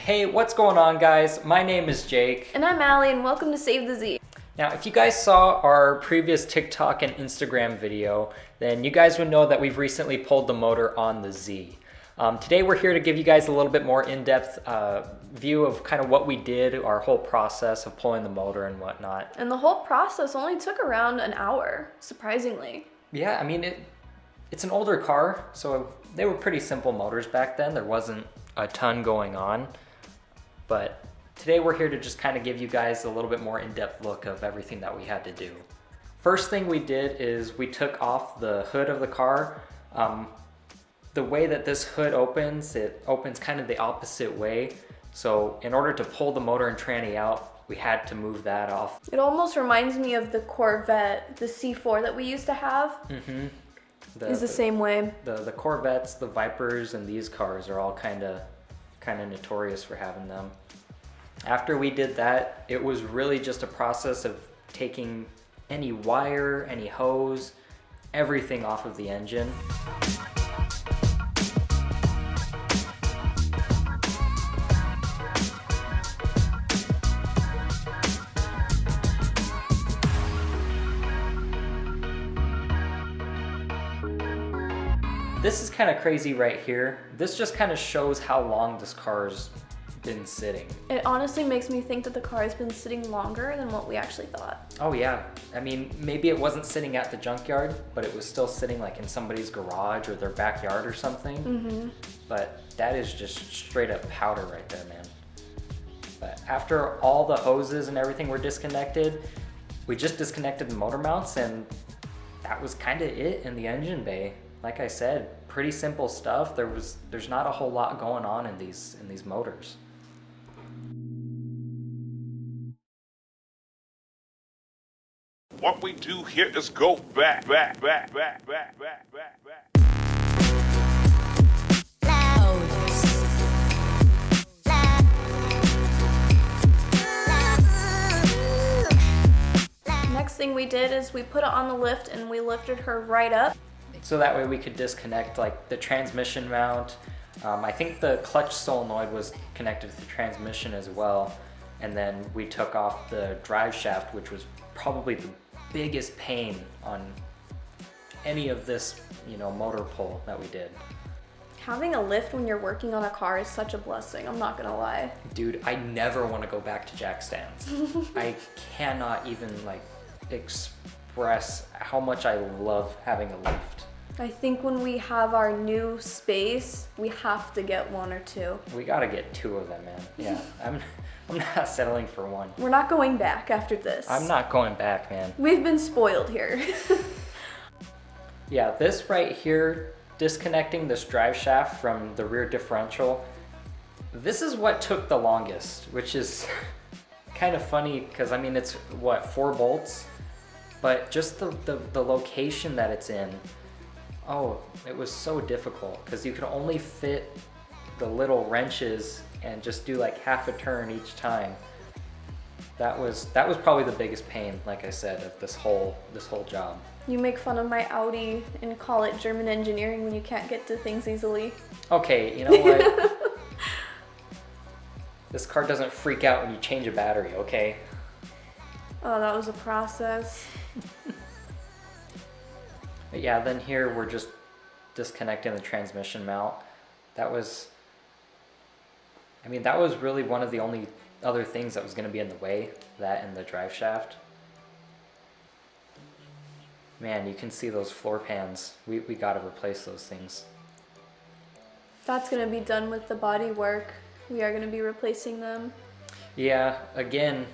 Hey, what's going on, guys? My name is Jake. And I'm Allie, and welcome to Save the Z. Now, if you guys saw our previous TikTok and Instagram video, then you guys would know that we've recently pulled the motor on the Z. Today we're here to give you guys a little bit more in-depth view of kind of what we did, our whole process of pulling the motor and whatnot. And the whole process only took around an hour, surprisingly. Yeah, I mean, it's an older car, so they were pretty simple motors back then. There wasn't a ton going on. But today we're here to just kind of give you guys a little bit more in-depth look of everything that we had to do. First thing we did is we took off the hood of the car. The way that this hood opens, it opens kind of the opposite way. So in order to pull the motor and tranny out, we had to move that off. It almost reminds me of the Corvette, the C4 that we used to have. Mm-hmm. Is the same way. The Corvettes, the Vipers, and these cars are all kind of notorious for having them. After we did that, it was really just a process of taking any wire, any hose, everything off of the engine. This is kind of crazy right here. This just kind of shows how long this car's been sitting. It honestly makes me think that the car has been sitting longer than what we actually thought. Oh yeah, I mean, maybe it wasn't sitting at the junkyard, but it was still sitting like in somebody's garage or their backyard or something. Mm-hmm. But that is just straight up powder right there, man. But after all the hoses and everything were disconnected, we just disconnected the motor mounts, and that was kind of it in the engine bay. Like I said, pretty simple stuff. There's not a whole lot going on in these motors. What we do here is go back. Next thing we did is we put it on the lift and we lifted her right up. So that way we could disconnect like the transmission mount. I think the clutch solenoid was connected to the transmission as well. And then we took off the drive shaft, which was probably the biggest pain on any of this, motor pull that we did. Having a lift when you're working on a car is such a blessing, I'm not gonna lie. Dude, I never want to go back to jack stands. I cannot even express how much I love having a lift. I think when we have our new space, we have to get one or two. We gotta get two of them, man. Yeah, I'm not settling for one. We're not going back after this. I'm not going back, man. We've been spoiled here. Yeah, this right here, disconnecting this drive shaft from the rear differential, this is what took the longest, which is kind of funny because, I mean, it's what, 4 bolts? But just the location that it's in, oh, it was so difficult because you could only fit the little wrenches and just do like half a turn each time. That was probably the biggest pain, like I said, of this whole job. You make fun of my Audi and call it German engineering when you can't get to things easily. Okay, you know what? This car doesn't freak out when you change a battery, okay? Oh, that was a process. But yeah, then here we're just disconnecting the transmission mount. That was really one of the only other things that was going to be in the way, that and the drive shaft. Man, you can see those floor pans. We got to replace those things. That's going to be done with the body work. We are going to be replacing them. Yeah, again,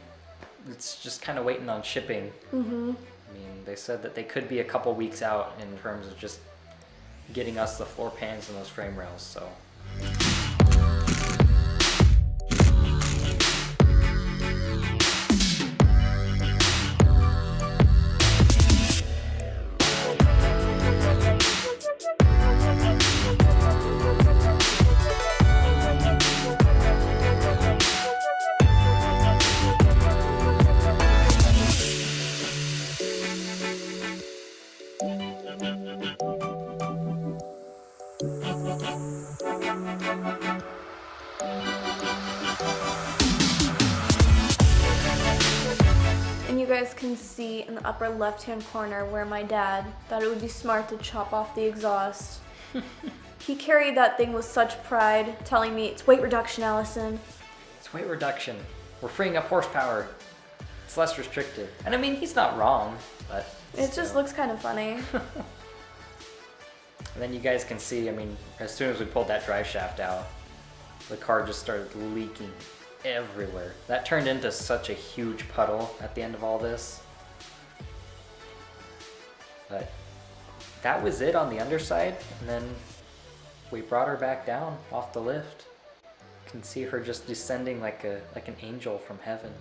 it's just kind of waiting on shipping. Mm-hmm. I mean, they said that they could be a couple weeks out in terms of just getting us the floor pans and those frame rails, so. can see in the upper left-hand corner where my dad thought it would be smart to chop off the exhaust. He carried that thing with such pride, telling me, it's weight reduction, Allison. It's weight reduction. We're freeing up horsepower. It's less restrictive. And I mean, he's not wrong, but It just looks kind of funny. And then you guys can see, I mean, as soon as we pulled that drive shaft out, the car just started leaking everywhere. That turned into such a huge puddle at the end of all this. But that was it on the underside, and then we brought her back down off the lift. You can see her just descending like an angel from heaven.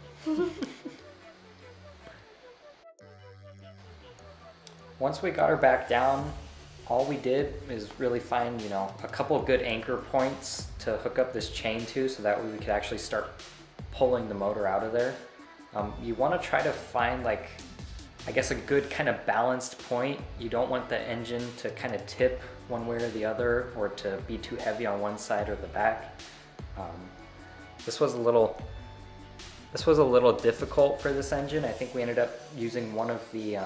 Once we got her back down, all we did is really find, a couple of good anchor points to hook up this chain to, so that way we could actually start pulling the motor out of there. You want to try to find a good kind of balanced point. You don't want the engine to kind of tip one way or the other, or to be too heavy on one side or the back. This was a little difficult for this engine. I think we ended up using one of the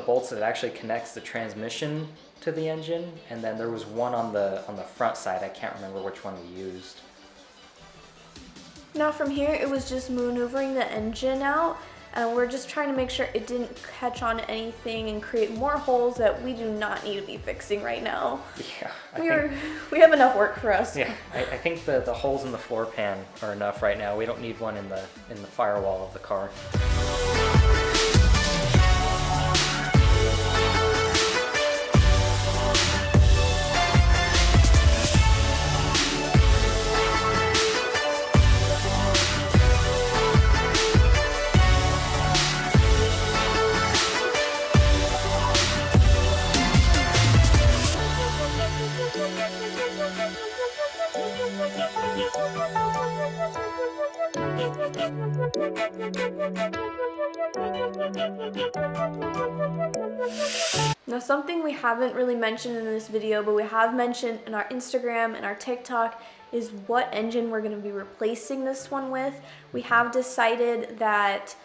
bolts that actually connects the transmission to the engine, and then there was one on the front side. I can't remember which one we used. Now from here, it was just maneuvering the engine out, and we're just trying to make sure it didn't catch on anything and create more holes that we do not need to be fixing right now. Yeah, we have enough work for us. Yeah, I think the holes in the floor pan are enough right now. We don't need one in the firewall of the car. Now something we haven't really mentioned in this video, but we have mentioned in our Instagram and our TikTok, is what engine we're going to be replacing this one with. We have decided that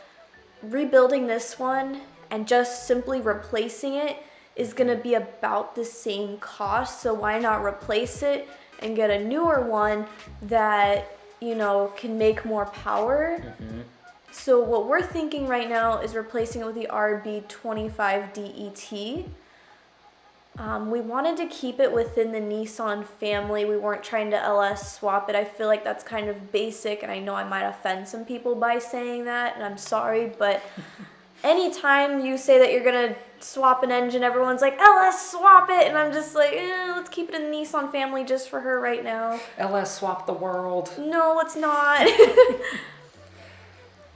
rebuilding this one and just simply replacing it is going to be about the same cost, so why not replace it and get a newer one that, can make more power. Mm-hmm. So what we're thinking right now is replacing it with the RB25 DET. We wanted to keep it within the Nissan family. We weren't trying to LS swap it. I feel like that's kind of basic, and I know I might offend some people by saying that, and I'm sorry, but anytime you say that you're gonna swap an engine, everyone's like, LS swap it, and I'm just like, let's keep it in the Nissan family just for her right now. LS swap the world. No, let's not.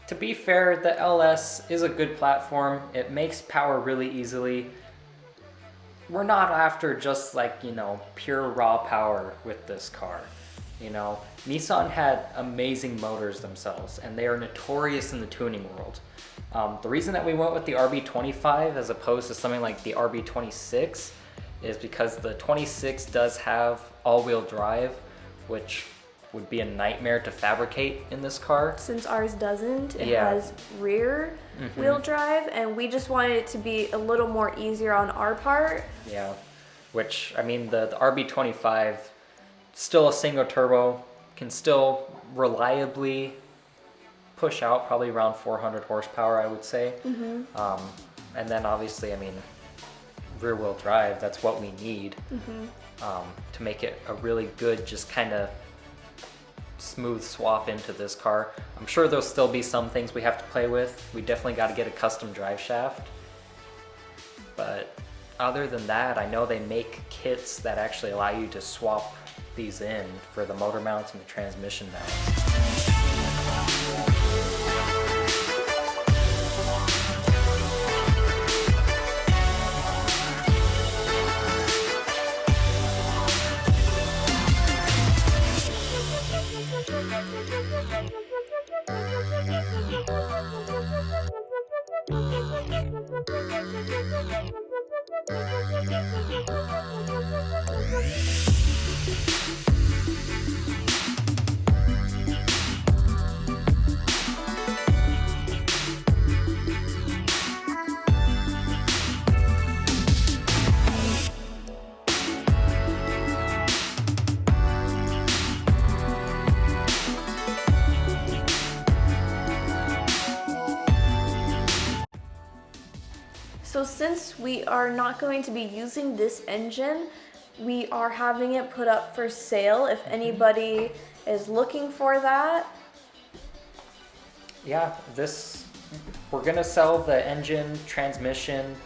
To be fair, the LS is a good platform. It makes power really easily. We're not after just pure raw power with this car. Nissan had amazing motors themselves, and they are notorious in the tuning world. The reason that we went with the RB25 as opposed to something like the RB26 is because the 26 does have all-wheel drive, which would be a nightmare to fabricate in this car. Since ours doesn't, it has rear wheel drive, and we just wanted it to be a little more easier on our part. Yeah, which, I mean, the RB25, still a single turbo, can still reliably push out probably around 400 horsepower, I would say. Mm-hmm. And then obviously, I mean, rear wheel drive, that's what we need to make it a really good, just kind of smooth swap into this car. I'm sure there'll still be some things we have to play with. We definitely got to get a custom drive shaft. But other than that, I know they make kits that actually allow you to swap these in for the motor mounts and the transmission mounts. since we are not going to be using this engine, we are having it put up for sale if anybody is looking for that. Yeah, we're gonna sell the engine, transmission,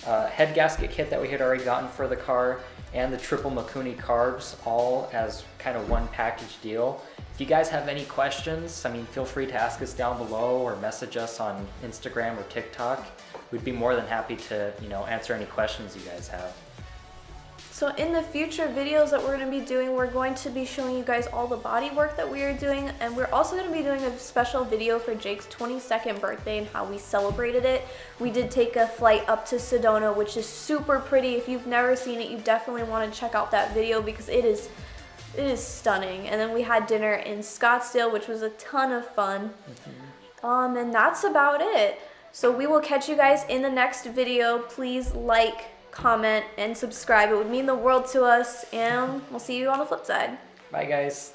head gasket kit that we had already gotten for the car, and the triple Mikuni carbs all as kind of one package deal. If you guys have any questions, I mean, feel free to ask us down below or message us on Instagram or TikTok. We'd be more than happy to, answer any questions you guys have. So in the future videos that we're going to be doing, we're going to be showing you guys all the body work that we are doing, and we're also going to be doing a special video for Jake's 22nd birthday and how we celebrated it. We did take a flight up to Sedona, which is super pretty. If you've never seen it, you definitely want to check out that video because it is stunning. And then we had dinner in Scottsdale, which was a ton of fun. And that's about it. So we will catch you guys in the next video. Please like, comment, and subscribe. It would mean the world to us, and we'll see you on the flip side. Bye, guys.